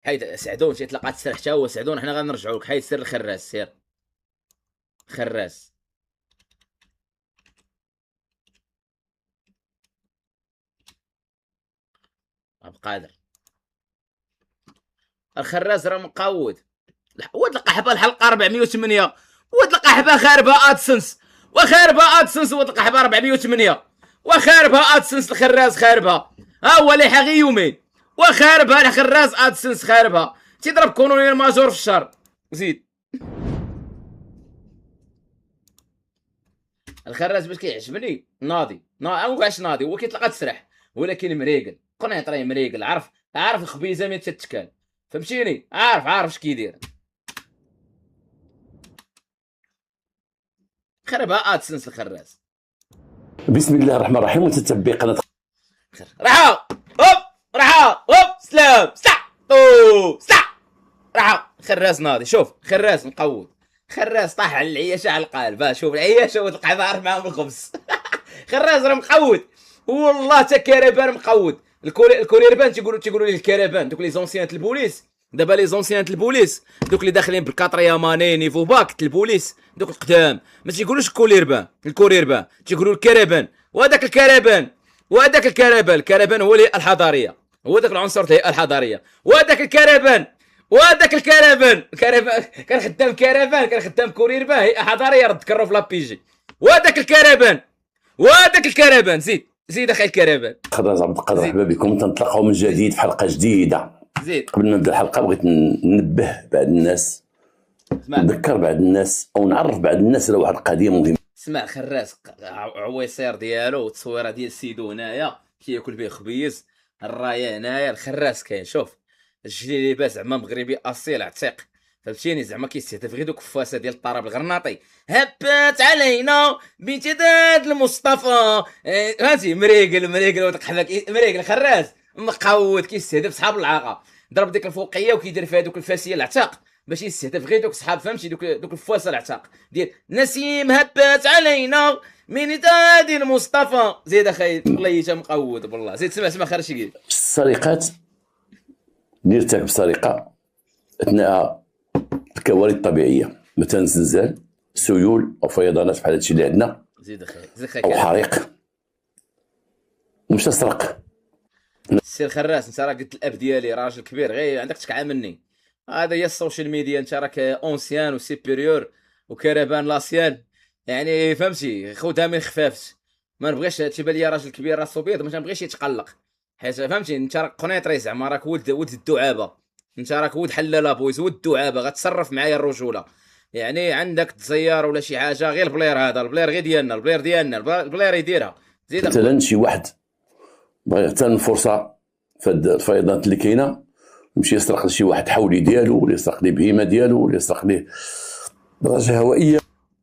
حيد سعدون شي تلقى تسرح حتى هو سعدون، حنا غنرجعوا لك. حيد سير الخراس، سير خراس. عبد القادر الخراز راه مقود. وتلقى حبه الحلقه 408، وتلقى حبه خاربه ادسنس، وخاربه ادسنس، وتلقى حبه 408، وخاربه ادسنس الخراز خاربه. ها هو ليحه غير يومين، وخاربه الخراز ادسنس خاربه. تيضرب كولونيل ماجور في الشهر. زيد الخراز باش كيعجبني ناضي، ما كاعش ناضي، هو كيتلقى تسرح ولكن مريقل. قنيط راه مريقل، عارف الخبيزه ملي تتكال، فهمتيني؟ عارف اش كيدير. خربها ادسنس الخراز. بسم الله الرحمن الرحيم. وتتبع قناه راحة هوب، راحة هوب، سلام سلع راحة. خراز ناضي، شوف خراز مقود، خراز طاح على العياشه على القالب. شوف العياشه وتلقى ظاهر معاهم الخبز. خراز راه مقود والله، تا كربان مقود. الكوريربان تيقولوا ليه الكربان، دوك لي زونسيان البوليس. دابا لي زونسيان البوليس دوك اللي داخلين بالكاتريام اني نيفو باك البوليس، دوك القدام ما تيقولوش الكوريربان تيقولوا الكربان. وهذاك الكربان هو الهيئه الحضاريه، هو ذاك العنصر الهيئه الحضاريه. وهذاك الكربان كان خدام كرفان، كان خدام كوريربان، هيئه حضاريه رد كرو في لابيجي. وهذاك الكربان زيد اخي الكربان. خراز عبد القادر، مرحبا بكم. تنطلقوا من جديد في حلقه جديده. زيد قبل ما نبدا الحلقه بغيت ننبه بعض الناس، نذكر بعض الناس او نعرف بعض الناس على واحد القضيه مهمه. اسمع خراس عويصير ديالو والتصويره ديال سيدو هنايا كياكل به خبيز، الرايه هنايا الخراس كاين. شوف الجلي لباس زعما مغربي اصيل عتيق، فهمتيني؟ زعما كيستهدف غير دوك الفاسه ديال الطرب الغرناطي. هبات علينا بامتداد المصطفى، فهمتي؟ مريقل وتقحبك مريقل. خراس مقود كيستهدف صحاب العاقه، ضرب ديك الفوقيه وكيدير فيها دوك الفاسيه العتاق باش يستهدف غير دوك صحاب، فهمتي؟ دوك الفواسه العتاق ديال نسيم هبات علينا من امتداد المصطفى. زيد اخي الله مقود بالله. زيد سمع خرج شي السرقات اللي ارتكب سرقه اثناء الكوارث الطبيعيه، مثلا زلزال، سيول او فيضانات بحال هادشي اللي عندنا، زيد اخي او حريق، مش تسرق. سير خراس، انت راه قلت الاب ديالي راجل كبير، غير عندك تكعى مني. هذا هي السوشيال ميديا، انت راك اونسيان وسيبيريور وكرفان لاسيان، يعني فهمتي؟ خذها من خفافت. ما نبغيش تيبان لي راجل كبير راسو بيض، ما نبغيش يتقلق، حيت فهمتي انت راك قنيطري، زعما راك ولد الدعابه، انت راك ولد حلاله بويز، ولد الدعابه، غتصرف معايا الرجوله. يعني عندك تزير ولا شي حاجه غير البلير، هذا البلير غير ديالنا، البلير يديرها. زيد مثلا شي واحد بغى يغتنم الفرصه في الفيضانات اللي كاينه، يمشي يسرق لشي واحد حولي ديالو، ولا يسرق ليه بهيمه ديالو، ولا يسرق ليه دراجه هوائيه.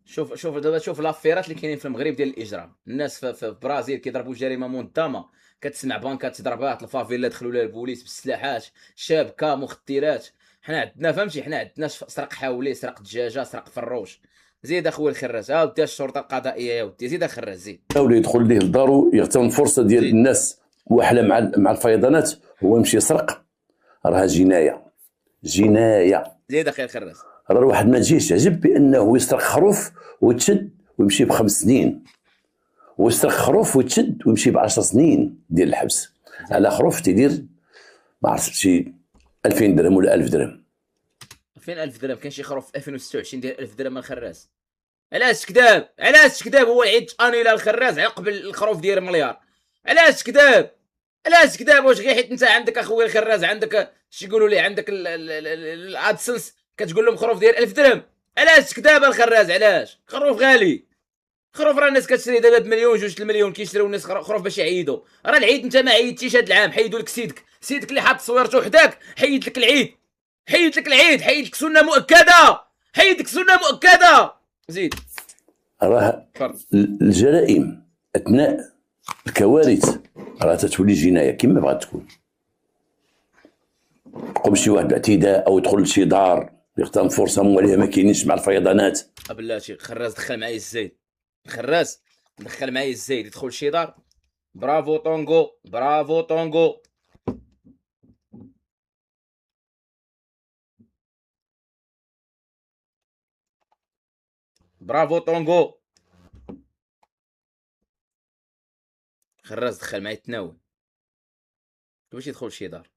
شوف دابا، شوف لافيرات اللي كاينين في المغرب ديال الاجرام. الناس في البرازيل كيضربوا جريمه منظمه، كتسمع بانكات ضربات، الفافيلا دخلوا لها البوليس بالسلاحات، شابكه، مخدرات. حنا عندنا فهمتي، حنا عندنا سرق حولي، سرق دجاجه، سرق فروش. زيد اخويا الخراس، ها ودي الشرطه القضائيه يا ودي، زيد الخراس زيد. ولا يدخل ليه لدارو يغتنم الفرصه ديال زيد. الناس واحله مع الفيضانات، هو يمشي يسرق، راها جنايه. زيد اخي الخراس. راه الواحد ما تجيش تعجب بانه يسرق خروف ويتشد ويمشي ب5 سنين، ويسرق خروف ويتشد ويمشي ب10 سنين ديال الحبس على خروف تيدير ما عرفت شي 2000 درهم ولا 1000 درهم. 2000 درهم؟ كاين شي خروف 2026 ديال 1000 درهم الخراس. علاش كذاب هو العيد انيلا الخراس قبل الخروف ديال مليار. علاش كذاب واش غير حيت انت عندك اخويا الخراز عندك شي يقولوا لي عندك الادسنس كتقول لهم خروف ديال 1000 درهم؟ علاش كذاب الخراز؟ علاش؟ خروف غالي، خروف راه الناس كتشري دابا بمليون 2 المليون، كيشريو الناس خروف باش يعيدوا. راه العيد انت ما عيدتيش هذا العام، حيدوا لك سيدك اللي حاط تصويرته وحداك، حيد لك العيد، حيد لك سنه مؤكده. زيد. راه الجرائم اثناء الكوارث راه تتولي جنايه كما بغات تكون. يقوم شي واحد باعتداء او يدخل لشي دار يغتنم فرصه مواليه ما كاينينش مع الفيضانات. بلاتي خراز دخل معايا الزايد، يدخل شي دار. برافو طونغو. برافو طونغو. خراز دخل معايا التناول باش يدخل لشي دار.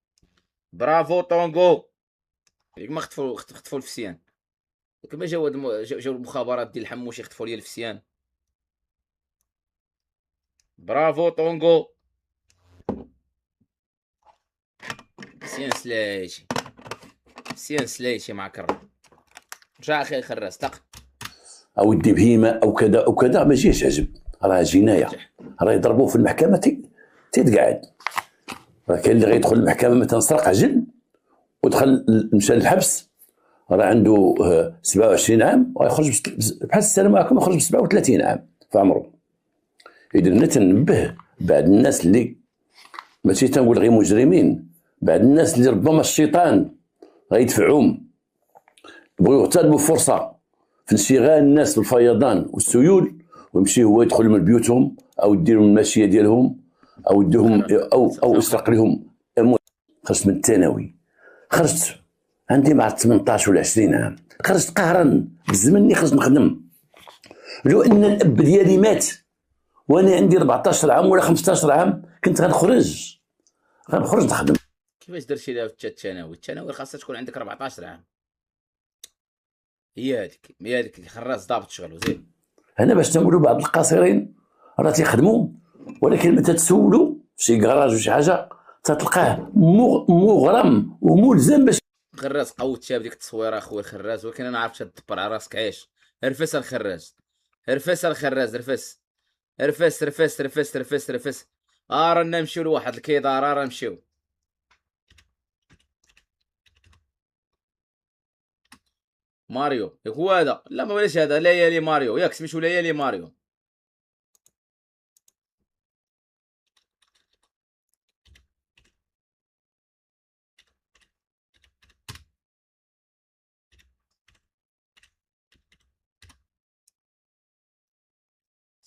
برافو طونغو. ياك ما خطفوا الفسيان، كما جاو المخابرات ديال الحموش يخطفوا لي الفسيان. برافو طونغو. فسيان سلايشي، فسيان سلايشي مع كرة. رجع اخي خراز تق. اودي بهيمه او كذا او كذا ما جيش عجب، راه جنايه، راه يضربوه في المحكمه تيتقعد. راه كاين اللي غيدخل المحكمه مثلا سرق عجل ودخل مشى للحبس، راه عنده 27 عام ويخرج بحال السلام عليكم يخرج ب 37 عام في عمره. اذا انا تنبه بعض الناس اللي ماشي تنقول غير مجرمين، بعض الناس اللي ربما الشيطان غيدفعهم بغيو يغتنموا فرصه في انشغال الناس بالفيضان والسيول، ويمشي هو يدخل من بيوتهم او يدير من الماشيه ديالهم او يديهم او يسرق لهم. خرجت من الثانوي، خرجت عندي مع 18 ولا 20 عام، خرجت قهرا بالزمن خرجت نخدم. لو ان الاب ديالي مات وانا عندي 14 عام ولا 15 عام كنت غنخرج نخدم. كيفاش درتي لها في الثانوي؟ الثانوي خاصها تكون عندك 14 عام. هي هذيك خراز ضابط شغلو زين. هنا باش تنقولوا بعض القاصرين راه تيخدموا، ولكن متى تسولوا شي كراج وشي حاجه تتلقاه مغرم وملزم باش. خراز قوتها بديك التصويره اخويا الخراز، ولكن انا عرفت تدبر على راسك عايش. رفس الخراز، رفس الخراز، رفس رفس رفس رفس رفس رفس. رانا نمشيو لواحد الكيدار، راه نمشيو. ماريو هو هذا، لا ما بلاش هذا، ليالي ماريو ياك سميتو ليالي ماريو.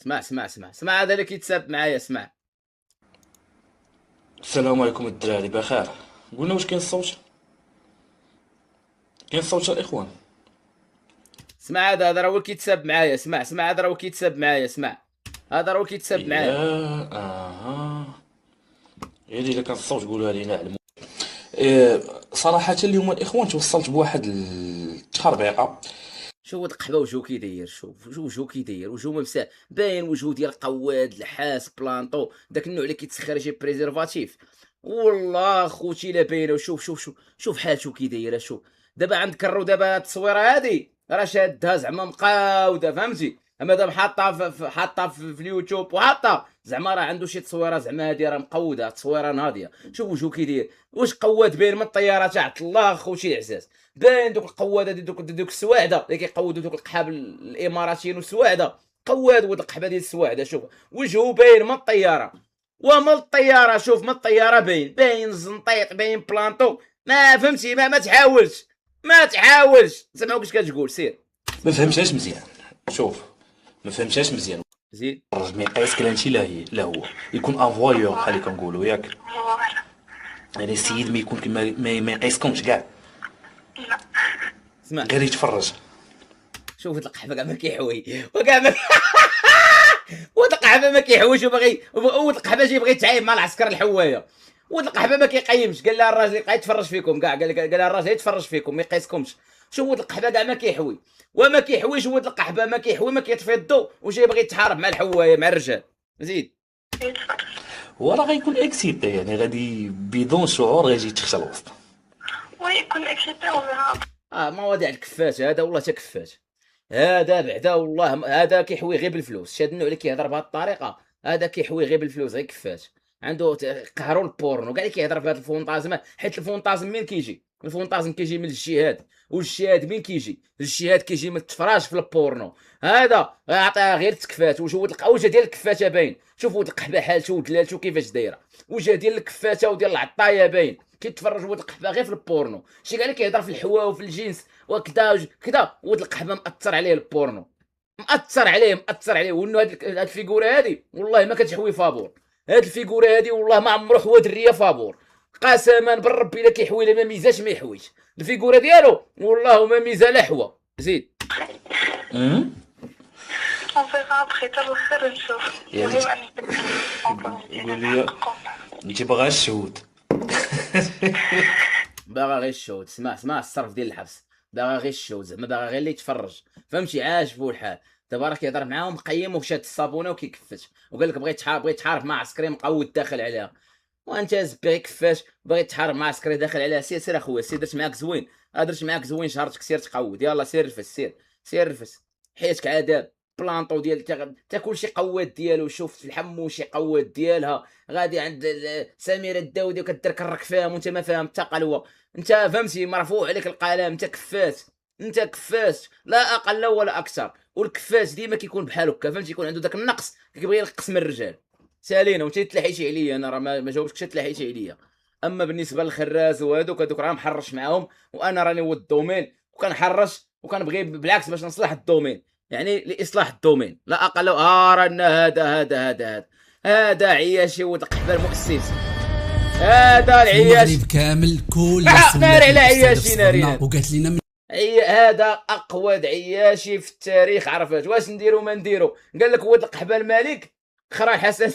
اسمع هذا اللي كيتساب معايا، اسمع. السلام عليكم الدراري، بخير؟ قلنا واش كاين الصوت؟ كاين الصوت الاخوان؟ اسمع هذا راه هو كيتساب معايا، اسمع هذا راه هو كيتساب معايا، اسمع هذا راه هو كيتساب معايا. اها غير الا كان الصوت قولوها لينا على صراحة اليوم الاخوان توصلت بواحد التخربيقة. شوف هاد القحبه وجهو كيداير، شوف وجهو كيداير، وجهو ممسح باين وجهو ديال قواد الحاس بلانطو داك النوع اللي كيتسخر شي بريزيرفاتيف. والله خوتي لا باينه. شوف حالته كيدايره. شوف دابا عند كرو، دابا التصويره هادي راه شادها زعما مقاوده، فهمتي؟ اما دابا حاطها في اليوتيوب وحاطها زعما راه عنده شي تصويره زعما هادي راه مقوده، تصويره ناضيه. شوف وجهو كيداير، واش قواد باين من الطياره تاع الله خوتي العزاز. باين دوك القواده دوك السواعده اللي كيقودوا دوك القحاب الاماراتيين والسواعده. قواد ولد القحبه ديال السواعده. شوف وجهو باين من الطياره، ومن الطياره شوف من الطياره باين الزنطيط، باين بلانطو. ما فهمتي؟ ما تحاولش، ما تحاولش. سمعوك اش كتقول، سير. ما فهمتهاش مزيان. شوف ما فهمتهاش مزيان. زيد ميقيس كلانتي لا هو يكون افوايور بحال اللي كنقولوا ياك، يعني السيد ما يكون ما يقيسكمش كاع، اسمع غير يتفرج. شوف هاد القحبه كاع ما كيحوي وكاع ما ولد القحبه ما كيحويش وباغي، ولد القحبه جاي بغى يتعايب مع العسكر الحوايه. ولد القحبه ما كيقيمش، قال لها الراجل يبقى يتفرج فيكم كاع، قال لها الراجل يتفرج فيكم ما يقيسكمش. شوف ولد القحبه كاع ما كيحوي وما كيحويش. ولد القحبه ما كيحوي، ما كيطفي الضو، وجاي بغى يتحارب مع الحوايه مع الرجال. زيد هو راه غيكون اكسيتي، يعني غادي بدون شعور غيجي يتخشى الوسط. ويكون اكسيتي ومهاب. مواضيع الكفات هذا والله تا كفات هذا بعدا، والله هذا كيحوي غير بالفلوس. شاد النوع اللي كيهضر بهذه الطريقه هذا كيحوي غير بالفلوس، غير كفات. عنده قهروا البورنو كاع اللي كيهضر في هذا الفونطازم، حيت الفونطازم منين كيجي؟ الفونطازم كيجي من الجهاد، والجهاد منين كيجي؟ الجهاد كيجي من التفراش في البورنو. هذا عطيها غير التكفات. وجه ديال الكفاته باين. شوفوا ولد القحبه حالته ودلالته كيفاش دايره، وجه ديال الكفاته وديال العطايه باين. كيتفرج ولد القحبه غير في البورنو، شي كاع اللي كيهضر في الحوا وفي الجنس وكذا كذا. ولد القحبه مأثر عليه البورنو، مأثر عليه. وانه هاد الفيغوره هادي والله ما كتحوي فابور. هاد الفيغوره هادي والله ما عمرو حوا دريه فابور، قسما بالرب الا كيحوي ما ميزاش ما يحويش. الفيغوره ديالو والله ما ميزه لا حوا. زيد اون فيغا ابخي حتى الاخر نشوف. يعني المهم انك قول لي انت باغا الشهود. باغا غير الشهود. اسمع الصرف ديال الحبس، باغا غير الشهود، زعما باغا غير اللي يتفرج، فهمتي؟ عاجبو الحال. دابا راه كيهضر معاهم مقيم وشاد الصابونه وكيكفت، وقال لك بغيت تحارب مع عسكري مقود داخل عليها، وانت زبي كفاش بغيت تحارب مع عسكري داخل عليها؟ سير اخويا، سير درت معاك زوين، درت معاك زوين، شهرتك سير تقود، يلاه سير رفس، سير رفس، حياتك عذاب. بلانطو ديال تا كلشي قواد ديالو، شوف الحموشي قواد ديالها، غادي عند سميره الداودي وكدركرك فاهم وانت ما فاهم حتى قلوه، انت فهمتي؟ مرفوع عليك القلم، انت كفاس لا اقل ولا اكثر. والكفاس ديما كيكون بحال هكا، فهمتي؟ يكون عنده داك النقص، كيبغي ينقص من الرجال. سالينا وانت تلاحيتي عليا، انا راه ما جاوبتكش، تلاحيتي عليا. اما بالنسبه للخراز وهذوك راه محرش معاهم، وانا راني هو الدومين وكنحرش وكنبغي بالعكس باش نصلح الدومين، يعني لاصلاح الدومين لا اقل. رانا هذا عياشي ولد قحبه المؤسس، هذا العياش المغرب كامل كل ناري على عياشي، ناري وقالت لنا هذا اقوى عياشي في التاريخ. عرفت واش نديرو ما نديرو؟ قال لك ولد القحبه الملك خرا الحسن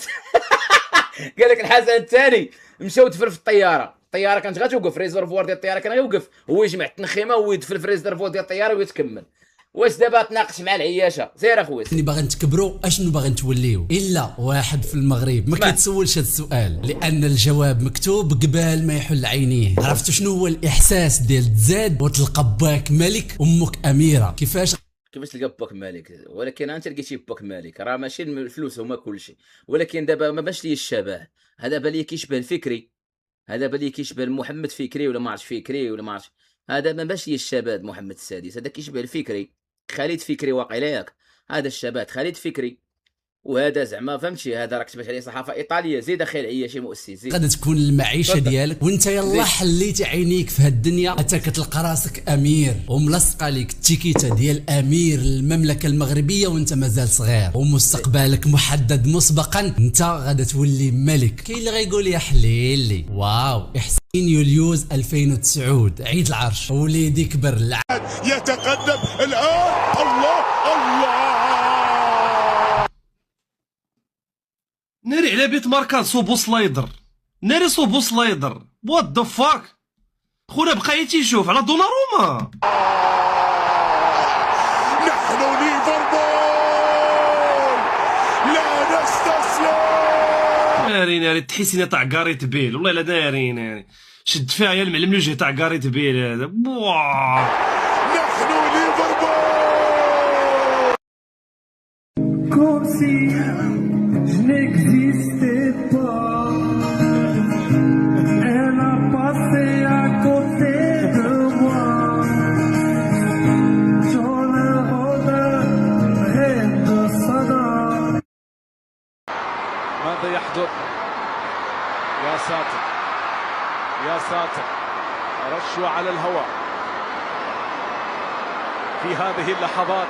قال لك الحسن الثاني مشاو دفن في الطياره كانت غتوقف، ريزرفوار ديال الطياره كان غيوقف، هو يجمع التنخيمه ويدفن في ريزرفوار ديال الطياره ويتكمل. واش دابا تناقش مع العياشه؟ سير اخويا. باغي نتكبروا اشنو باغي نتوليو؟ الا واحد في المغرب ما كيتسولش هذا السؤال، لان الجواب مكتوب قبل ما يحل عينيه. عرفتوا شنو هو الاحساس ديال تزاد وتلقى باك ملك امك اميره؟ كيفاش تلقى باك مالك؟ ولكن انت لقيتي باك مالك، راه ماشي الفلوس هما كلشي، ولكن دابا ما باش لي الشبه، هذا بالي كيشبه الفكري، هذا بالي كيشبه محمد فكري ولا ما عرفتش فكري ولا ما عرفتش، هذا ما باش لي الشباب محمد السادس، هذا كيشبه الفكري، خالد فكري واقيلا ياك، هذا الشباب خالد فكري، وهذا زعما فهمتي، هذا راك كتبت عليه صحافه ايطاليه. زيد اخي العياشي مؤسس، زيد. غادي تكون المعيشه ديالك وانت يلا حليتي عينيك في هاد الدنيا حتى كتلقى راسك امير، وملصقه لك التيكيته ديال امير المملكه المغربيه وانت مازال صغير، ومستقبلك محدد مسبقا، انت غادي تولي ملك. كاين اللي غايقول يا حليلي واو احسن يوليوز 2009 عيد العرش، وليدي كبر يتقدم الان. الله ناري على بيت ماركان صوبو سلايدر، ناري صوبو سلايدر، وات ذا فاك خونا بقى تيشوف على دوناروما. نحن ليفربول لا نستسلم. ناري تحسيني تاع قاريت بيل، والله لا ناري شد فيها يا المعلم الوجه تاع قاريت بيل هذا. نحن ليفربول. n'existait pas. Elle a passé à côté de moi. Sur le rôle de Sada. ماذا يحدث؟ يا ساتر يا ساتر، رشوة على الهواء في هذه اللحظات.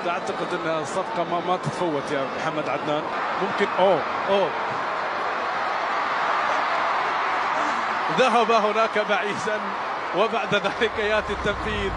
تعتقد انها الصفقة ما تتفوت يا محمد عدنان؟ ممكن ذهب هناك بعيدا وبعد ذلك ياتي التنفيذ.